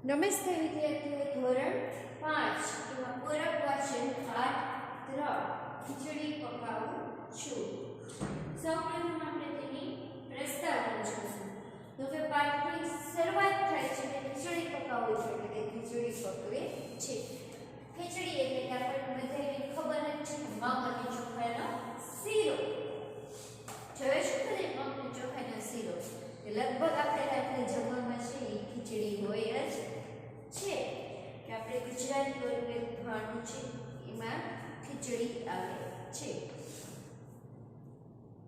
નમસ્તે વિદ્યાર્થીઓ, ધોરણ 5 એમાં પૂરક વાચન પાઠ 3 ખીચડી પકાવું છું. સૌપ્રથમ આપણે તેની પ્રસ્તાવના જોઈશું. તો કે પાઠની શરૂઆત થાય છે કે ખીચડી પકાવું છું એટલે કે ખીચડી પકવે છે. ખીચડી એટલે કે આપણને બધાને ખબર જ છે મગ અને ચોખાનો શીરો. જોયો છે બધાએ મગ અને ચોખાનો શીરો. લગભગ આપણે રાત્રે જમવામાં છે એ ખીચડી હોય જ છે કે આપણે ગુજરાતીઓનું એક ખાવાનું છે એમાં ખીચડી આવે છે.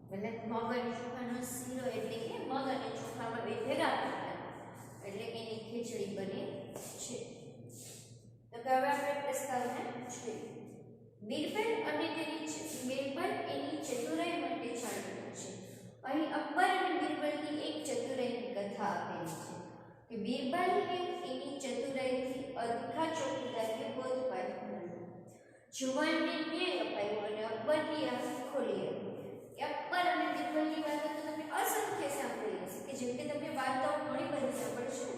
મતલબ મગ અને ચોખાનો શીરો એટલે કે મગ અને ચોખામાં બે ભેગા કરવાના એટલે કે એની ખીચડી બને છે. તો હવે આપણે પ્રસ્તાવના જોઈએ. બિરબલ એની ચતુરાઈ માટે જાણીતું છે. અહીં અકબર અને બિરબલની એક ચતુરાઈની કથા આપેલી છે કે બિરબલને એની ચતુરાઈથી અદખા ચોકીદારને બોધપાઠ મળ્યો. જુવાનને ન્યાય અપાયો અને અકબરની આંખ ખોલી હતી. અકબર અને બિરબલની વાતો તો તમે અસંખ્ય સાંભળી હશે કે જેમ કે તમે વાર્તાઓ ઘણી બધી સાંભળશો.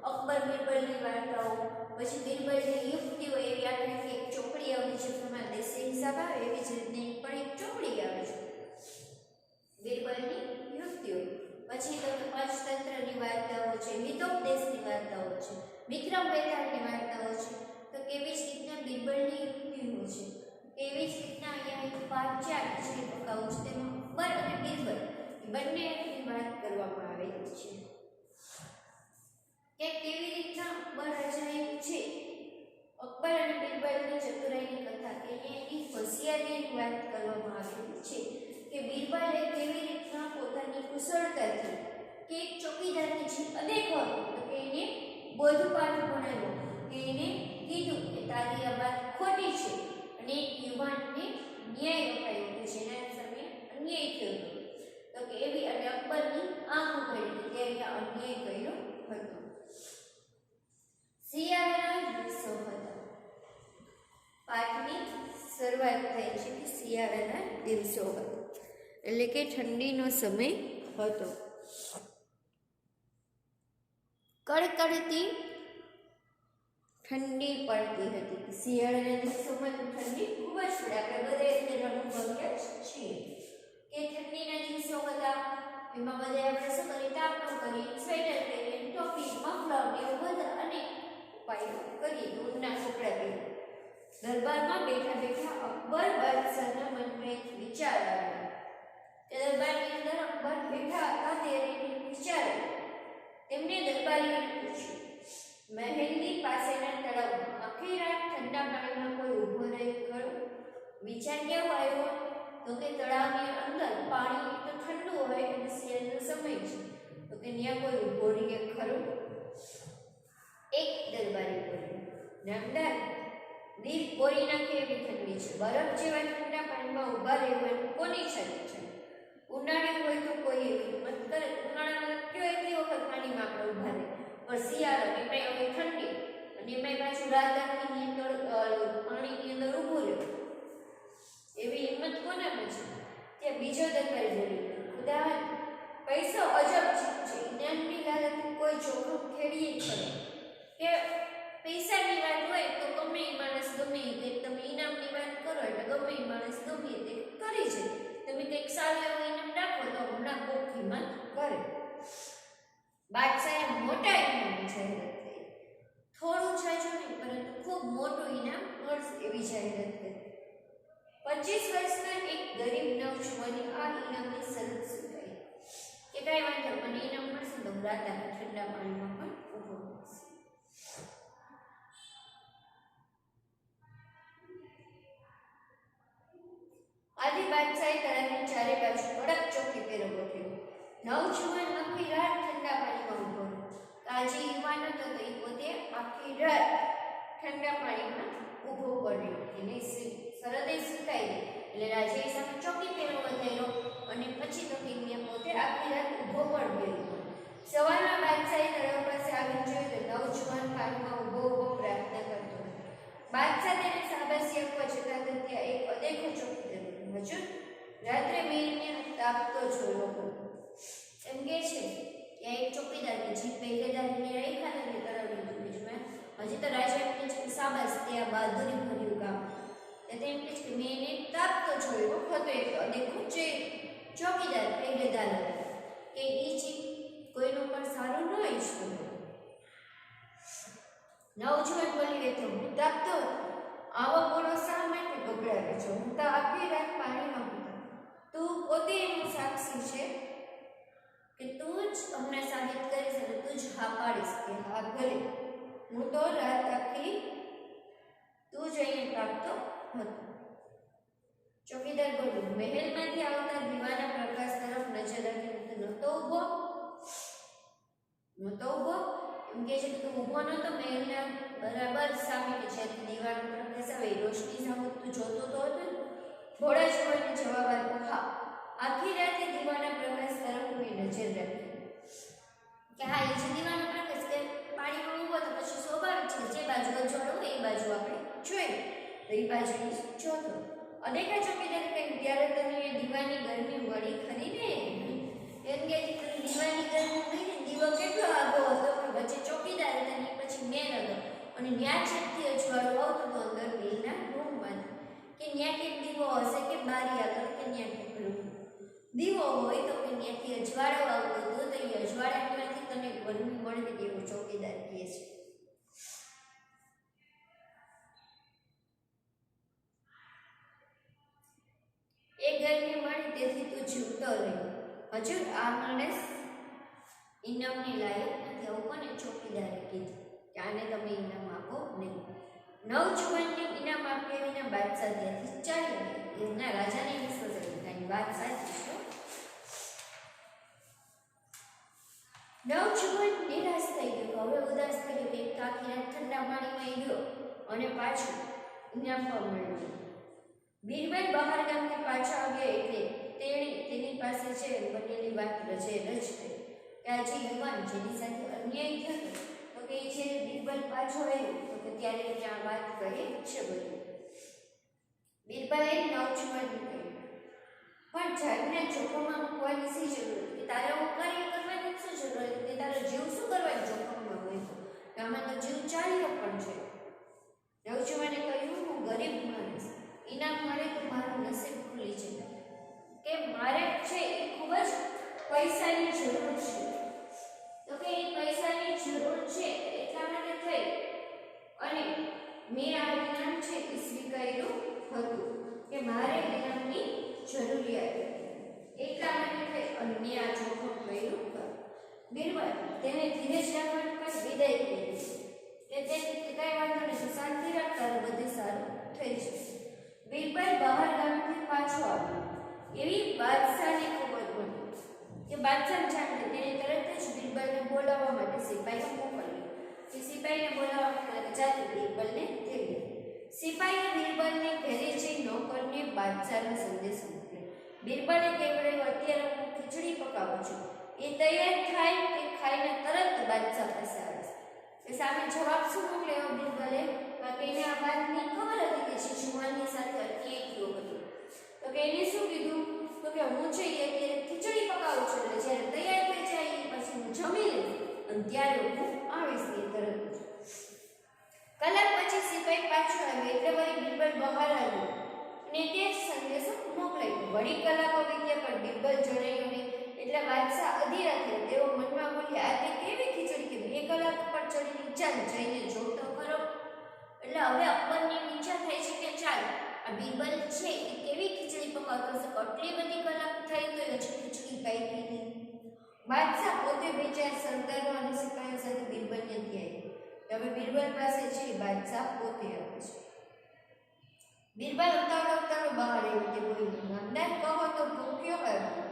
અકબર બિરબલની વાર્તાઓ, પછી બિરબલની યુક્તિઓ, એવી આખી એક ચોપડી આવે છે પ્રમાણે દેશી હિસાબ આવે એવી જ રીતની પણ એક ચોપડી આવે છે બિરબલની યુક્તિઓ. પછી તમે પંચતંત્રની વાર્તાઓ છે, મિતોપદેશની વાર્તાઓ છે, વિક્રમ વેતાળની વાર્તાઓ છે. તો કેવી જ રીતના બિરબલની યુક્તિઓ છે એવી જ રીતના અહીંયા એક પાઠ છે ખીચડી પકાવું છે તેમાં અકબર અને બિરબલ બંનેની વાત કરવામાં આવેલી છે કે કેવી રીતના અકબર રાજાએ છે અકબર અને બિરબલની ચતુરાઈની કથા કે એની હોશિયારીની વાત કરવામાં આવેલી છે કે બિરબલે કેવી રીતના પોતાની કુશળતાથી કે એક ચોકીદારની જે અદેખો હતો તો કે એને બોધપાઠ ભણાવ્યો કે એને કીધું કે તારી આ વાત ખોટી છે અને યુવાનને ન્યાય અપાયો કે જેના સામે અન્યાય થયો તો કે એવી અને અકબરની આંખ ઉઘાડી કે ત્યાં અન્યાય કર્યો હતો. શિયાળાના દિવસો હતા. પાઠની શરૂઆત થાય છે કે શિયાળાના દિવસો હતા એટલે કે ઠંડીનો સમય હતો. કડકડતી ઠંડી પડતી હતી કે શિયાળાના દિવસોમાં ઠંડી ખૂબ જ પડે. આપણે બધે તેને અનુભવીએ છીએ કે ઠંડીના દિવસો હતા એમાં બધે આપણે શું કરીએ, તાપણું કરીએ, સ્વેટર પહેરીએ, ટોપી, મફલર એવું બધા અનેક ઉપાયો કરીએ, ઊનના કપડાં પહેરીએ. દરબારમાં બેઠા બેઠા અકબર બાદશાહના મનમાં એક વિચાર આવ્યો. દરબારની અંદર અકબર બેઠા હતા ત્યારે એને વિચાર તેમને દરબારીને પૂછ્યું, મહેલની પાસેના તળાવમાં આખી રાત ઠંડા પાણીમાં કોઈ ઊભો રહે ખરો? વિચાર કેવો આવ્યો તો કે તળાવની અંદર પાણી તો ઠંડુ હોય અને શિયાળાનો સમય છે તો કે ત્યાં કોઈ ઊભો રહે ખરો? એક દરબારી બોલ્યો, નામદાર, દિલ કોરી નાખે એવી ઠંડી છે. બરફ જેવા ઠંડા પાણીમાં ઊભા રહેવાની કોની શરત છે? ઉનાળે હોય તો કોઈ એવી હિંમત કરે. ઉનાળામાં કયો એટલી વખત પાણીમાં આપણે ઊભા રહે, પણ શિયાળો એમાં હવે ઠંડી અને એમાં પાછું રાત આખીની અંદર પાણીની અંદર ઊભું રહેવું એવી હિંમત કોનામાં છે? ત્યાં બીજો દરબારી બોલી, ખુદા, પૈસો અજબ છે. ઇનામની લાલચથી કોઈ જોખમ ખેડીએ કરે કે પૈસાની વાત હોય તો ગમે એ માણસ ગમે તે, તમે ઇનામની વાત કરો એટલે ગમે એ માણસ ગમે તે કરી છે. તમે કંઈક સારું એવું ઇનામ રાખો તો હમણાં કોક હિંમત કરે. બાદશાહે મોટા ઇનામની જાહેરાત કરી. થોડું છાછું નહીં પરંતુ ખૂબ મોટું ઇનામ મળશે એવી જાહેરાત કરી. 25 વર્ષના એક ગરીબ નવજુવાની આ ઇનામની શરત સ્વીકારી કે કાંઈ વાંધો મને ઇનામ મળશે તો રાતાના ઠંડા પાણીમાં પણ ઊભો મળશે. આદિ બાદશાહે તળાવની ચારે બાજુ કડક ચોકી પહેરવો થયો. નવજુવાન આખી રાત ઠંડા પાણીમાં ઊભો રહ્યો. કાજી યુવાન હતો તો એ પોતે આખી રાત ઠંડા પાણીમાં ઊભો પડ્યો. એને શરતે સ્વીકારી એટલે રાજાએ સામે ચોકી પહેરવો વધાર્યો અને પછી તો કે પોતે આખી રાત ઊભો પણ રહ્યો. સવારમાં બાદશાહે તળાવ પાસે આવીને જોયું તો નવજુવાન પાણીમાં ઊભો ઊભો પ્રાર્થના કરતો હતો. બાદશાહ તેને શાબાશી આપવા જતા ત્યાં એક અદેખો ચોકીદાર, હજુર, રાત્રે મેં તાપતો જોયો હતો એમ કે છે ત્યાં એક ચોકીદાર કે જે પહેલેદાર એને રાખ્યા ને તળાવની તાપતો જોયો હતો એક અદેખો ચોકીદાર પહેરેદાર હતો કે ઈ કોઈનું પણ સારું ન ઈચ્છતો નવજુવાન બોલી તો હું તાપતો આવો બોલો શા માટે ગભરાવે છો હું તો આખી રાત પાણીમાં હતો તું પોતે એનો સાક્ષી છે કે તું જ અમને સાબિત કરીશ અને તું જ હા પાડીશ કે હા ભલે હું તો રાત આખી તું જ અહીંયા તાપતો હતો ચોકીદાર બોલ્યો મહેલમાંથી આવતા દીવાના પ્રકાશ તરફ નજર રાખીને નહોતો ઊભો એમ કે છે કે તું ઊભો નહોતો મહેલના બરાબર સામે કે જ્યાંથી દીવાનો પ્રકાશ આવે રોશની સામે તું જોતો તો હતો ને થોડા સમયનો જવાબ આપ્યો હા આખી રાતે દીવાના પ્રકાશ તરફ મેં નજર રાખી કે હા એ જે દીવાનો પ્રકાશ કે પાણીમાં ઊભો તો પછી સ્વાભાવિક છે જે બાજુ અજવાળું હોય એ બાજુ આપણે જોઈએ તો એ બાજુ જોતો અનેકા ચોકીદાર કહ્યું ત્યારે તને એ દીવાની ગરમી વળી ખરી ને એમ કે દીવાની ગરમી કહીને દીવો કેટલો આગો હતો પણ વચ્ચે ચોકીદાર હતા ને પછી મેન હતો અને ન્યા છેકથી અજવાળું આવતું હતું અંદર મિલના રૂમમાં કે ન્યા કંઈક દીવો હશે કે બારી આગળ કે ન્યા કંઈક રૂમ દીવો હોય તો કે ન્યાથી અજવાળો આવતો હતો તો એ અજવાળામાંથી તને ગરમી મળતી તેવું ચોકીદાર કહે છે એ ગરમી મળી તેથી તું જીવતો રહ્યો હજુર આ માણસ ઇનામની લાયક નથી આવું કોને ચોકીદારે કીધું કે આને તમે ઇનામ આપો નહીં નવજુવાનને ઇનામ આપ્યા વિના બાદશાહ ત્યાંથી ચાલી ગયા એમના રાજાને વિશ્વાસ હતો કાંઈ વાત સાચી છે નવજુવાન નિરાશ થઈ ગયો હવે ઉદાસ થઈ ગયો કે આખી રાત ઠંડા પાણીમાં ગયો અને પાછું ઇનામ પણ મળ્યું બીરબલ બહાર ગામથી પાછા આવ્યા એટલે તેની પાસે છે બનેલી વાત રજે રજ થઈ કે આ જે યુવાન જેની સાથે અન્યાય થયો તો કે છે બીરબલ પાછો આવ્યો તો કે ત્યારે એને આ વાત કહે છે બધું બીરબલે નવજુવાનને કહ્યું પણ જાતને જોખમમાં મૂકવાની શી જરૂર કે તારે હું કાર્ય કરવાની શું જરૂર કે તારો જીવ શું કરવાની જોખમમાં હોય કે આમાં તો જીવ ચાલ્યો પણ છે નવજુવાને કહ્યું હું ગરીબ માણસ ઇનામ મળે તો મારું નસીબ ખુલી છે કે મારે છે એ ખૂબ જ પૈસાની જરૂર છે તો કે એ પૈસાની જરૂર છે એટલા માટે થઈ અને મેં આ ઇનામ છે એ સ્વીકાર્યું હતું કે મારે ઇનામની જરૂરિયાત એટલા માટે થઈ અને મેં આ જોખમ કર્યું હતું બીરબલ તેને ધીરજ રાખવાની પણ વિદાય કરી કે તે કઈ વાંધો નથી શાંતિ રાખ તારું બધું સારું થઈ જશે બીરબલ બહાર ગામથી પાછો આવ્યો એવી બાદશાહને ખબર પડી કે બાદશાહ જાણે તેણે તરત જ બીરબલને બોલાવવા માટે સિપાહીઓ મોકલ્યો કે સિપાહીને બોલાવવા માટે જાતે બીરબલને તેડ્યો સિપાહીએ બીરબલને ઘરે જઈ નોકરને બાદશાહનો સંદેશ મોકલ્યો બીરબલે કહેવાયું અત્યારે હું ખીચડી પકાવું છું એ તૈયાર થાય કે ખાઈને તરત બાદશાહ પાસે આવે કે સામે જવાબ શું મોકલ્યો બીરબલે કે એને આ વાતની ખબર હતી કે જે જુવાનની સાથે અન્યાય થયો હતો તો કે એને શું કીધું તો કે હું છે અત્યારે ખીચડી પકાવું છું એટલે જ્યારે તૈયાર થઈ જાય પછી હું જમી લઈશ અને ત્યારે હું આવીશ ને તરત કલાક પછી સિપાહી પાછો આવ્યો એટલે વળી બીરબલ બહાર આવ્યો અને તે જ સંદેશો મોકલાયો વળી કલાકો વીત્યા પણ બીરબલ જણાયું નહીં એટલે બાદશાહ અધીરા થયા તેઓ મનમાં બોલ્યા આ તે કેવી ખીચડી કે 2 કલાક પર ચડીને ચાલ જઈને જોતો ખરો એટલે હવે અકબરની ઈચ્છા થઈ છે કે ચાલ આ બીરબલ છે એ કેવી ખીચડી પકાવતો હશે આટલી બધી કલાક થઈ તો હજી ખીચડી પાકી નહીં બાદશાહ પોતે બેચાર સરદારો અને સિપાહીઓ સાથે બીરબલને ત્યાં હવે બીરબલ પાસે છે બાદશાહ પોતે આવે છે બીરબલ ઉતાવળો બહાર આવ્યો તે બોલ્યો નામદાર કહો તો ભૂખ્યો આવ્યો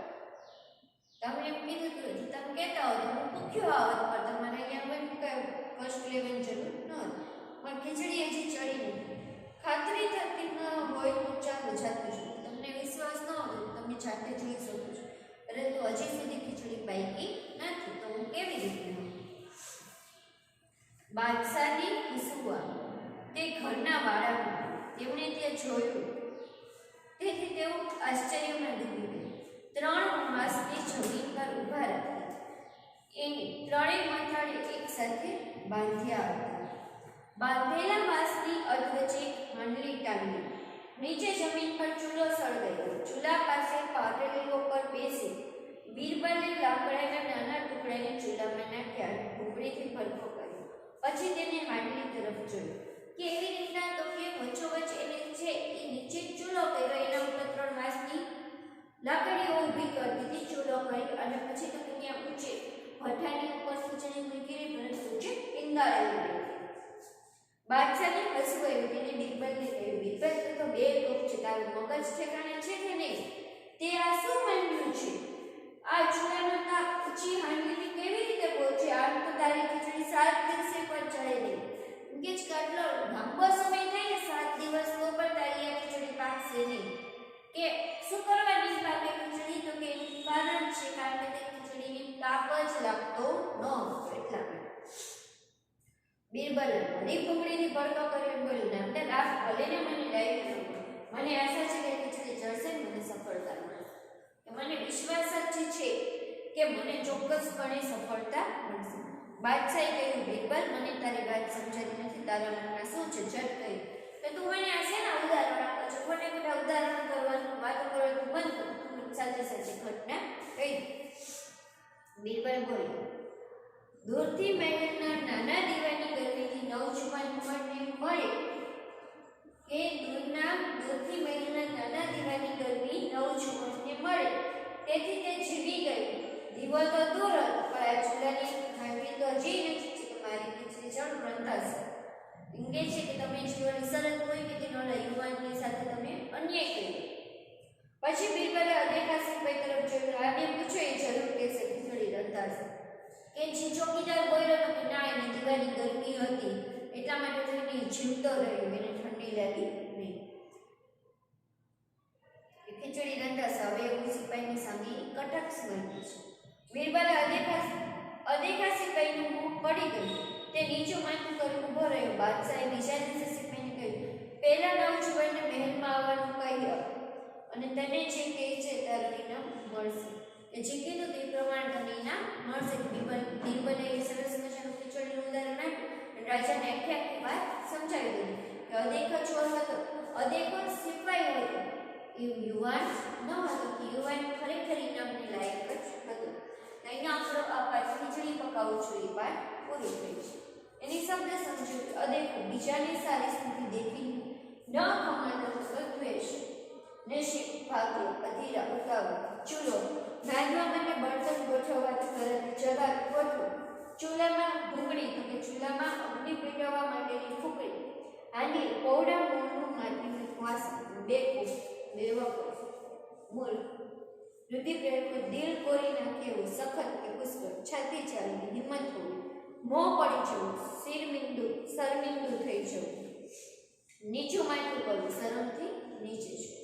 તમને એમ કીધું હતું તમે કહેતા હો તો હું ભૂખ્યો આવત પણ તમારે અહીંયા કોઈ કષ્ટ લેવાની જરૂર ન હતી પણ ખીચડી હજી ચડી નથી ખાતરી થતી ન હોય તો ચાલો જાતે જો તમને વિશ્વાસ ન હોય તો તમે જાતે જોઈ શકો છો પરંતુ હજી સુધી ખીચડી પાકી નથી તો હું કેવી રીતે બાદશાહની ઈસુઆ તે ઘરના બાળકો તેમણે ત્યાં જોયું તેથી તેઓ આશ્ચર્યમાં ડૂબી ગયા 3 માસની જમીન પર ઊભા રહ્યા એને ત્રણેય માથાળે એક સાથે બાંધ્યા હતા બાંધેલા માસની અધવચ્ચે હાંડલી ટાંગી નીચે જમીન પર ચૂલો સળગાવ્યો. ચૂલા પાસે પાટલીઓ પર બેસી બીરબલે લાકડાના નાના ટુકડાને ચૂલામાં નાખ્યા અને ભૂંગળીથી ભરખો કર્યો. પછી તેને હાંડલી તરફ જોયું. કેવી રીતના? તો કે વચ્ચોવચ્ચ એને છે એ નીચે ચૂલો કર્યો, એના ઉપર 3 વાંસની લાકડીઓ ઊભી કરી દીધી, ચૂલો કરી, અને પછી તો ત્યાં ઊંચે ભઠ્ઠાની ઉપર ખીચડી મૂકી, પરંતુ ઊંચે ઈંડાળેલી રહી. બાદશાહને હસવું આવ્યું. તેને બીરબલને કહ્યું, બીરબલ તો બે લોક છે, તારું મગજ ઠેકાણે છે કે નહીં? તે આ શું માંડ્યું છે? આ ચૂલાનો તાપ ઊંચી હાંડલીથી કેવી રીતે પહોંચે? આમ તો તારી ખીચડી 7 દિવસે પર ચડે નહીં. કે જ કેટલો લાંબો સમય થાય ને 7 દિવસ, તો પણ તારી આ ખીચડી પાકશે નહીં. કે શું કરવાની પાકે ખીચડી? તો કે એનું કારણ છે કારણ કે તે ખીચડીને તાપ જ લાગતો ન હતો એટલા માટે. બીરબલ વળી ભૂંગળીની ભડકો કર્યો, બોલ્યો, નામદાર, આપ ભલેને મને ડાયરી આપો. મને આશા છે કે ખીચડી ચડશે ને મને સફળતા મળશે. મને વિશ્વાસ જ છે કે મને ચોક્કસપણે સફળતા મળશે. બાદશાહે કહ્યું, બીરબલ, મને તારી વાત સમજાતી નથી. તારા મનમાં શું છે? ઝટ કહી. તો તું મને આ શેના ઉદાહરણ આપો છો? ખોટે ખોટા ઉદાહરણ કરવાનું, વાતો કરવાનું બંધ કર. તું સાચી સાચી ઘટના કહી. બીરબલ બોલ્યો, દૂરથી મહેલના નાના દીવાની ગરમીથી નવજુવાન કુંવરને મળે કે દૂરથી મહેલના નાના દીવાની ગરમી નવજુવાનને મળે, તેથી તે જીવી ગઈ. દીવો તો દૂર હતો, પણ આ ચૂલાની હાંડલી તો હજી નથી છે કે મારી ખીચડી જણ રંધાશે. ઇંગે છે કે તમે જીવવાની શરત કોઈ કે તેનો યુવાનની સાથે તમે અન્યાય કર્યો. પછી બીરબલે અદેખા સિપાઈ તરફ જોયું. આને પૂછો, એ જરૂર કહેશે ખીચડી રંધાશે. કે જે ચોકીદાર બોલ્યો તો કે ના, એને દીવાની ગરમી હતી એટલા માટે થઈને જીવતો રહ્યો, એને ઠંડી લાગી નહીં. ખીચડી રંધાશે. હવે એવું સિપાહીની સામે કટાક્ષ બન્યું છે. બીરબલે અદેખા સિપાહીનું મુખ પડી ગયું. તે નીચું માથું કરી ઊભો રહ્યો. બાદશાહે બીજા દિવસે સિપાહીને કહ્યું, પહેલા નવજુવાનને મહેલમાં આવવાનું કહી આપ, અને તને જે કહે છે તારું ઇનામ મળશે. એ જે કીધું તે પ્રમાણે તમને ઇનામ મળશે. બીરબલે એ સરસ મજાનું ખીચડીનું ઉદાહરણ આપ્યું. રાજાને આખી વાત સમજાવી દીધી કે અદેખો ચોર હતો, અદેખો સિપાઈ હતો, એવું યુવાન ન હતો. કે યુવાન ખરેખર ઇનામની લાયક જ હતો. અહીંનો આપણો આ પાઠ ખીચડી પકાવવું જોઈએ પાઠ પૂરો થઈ છે. એની શબ્દ સમજો. અદેખો બીજાની સારી સ્થિતિ દેખી ન ખમાતો દ્વેષ, નશીબ, ભાગ્ય, અધીરા, ઉતાવળ, ચૂલો નાંદવા માટે બળતણ ગોઠવવાથી તરત જગા ગોઠવો, ચૂલામાં ભૂંગળી તો કે ચૂલામાં અગ્નિ પેટવવા માટેની ફૂકડી, હાંડી, પૌડા મોરનું માટીનું વાસણ, બેકું, બેવકો, મૂળ, રુધિર દિલ કોરી નાખે એવું, સખત કે પુષ્કળ, છાતી ચાલવી, હિંમત હોવી, મોં પડી જવું, શરમિંદુ થઈ જવું, નીચું માથું કરવું, શરમથી નીચે જવું.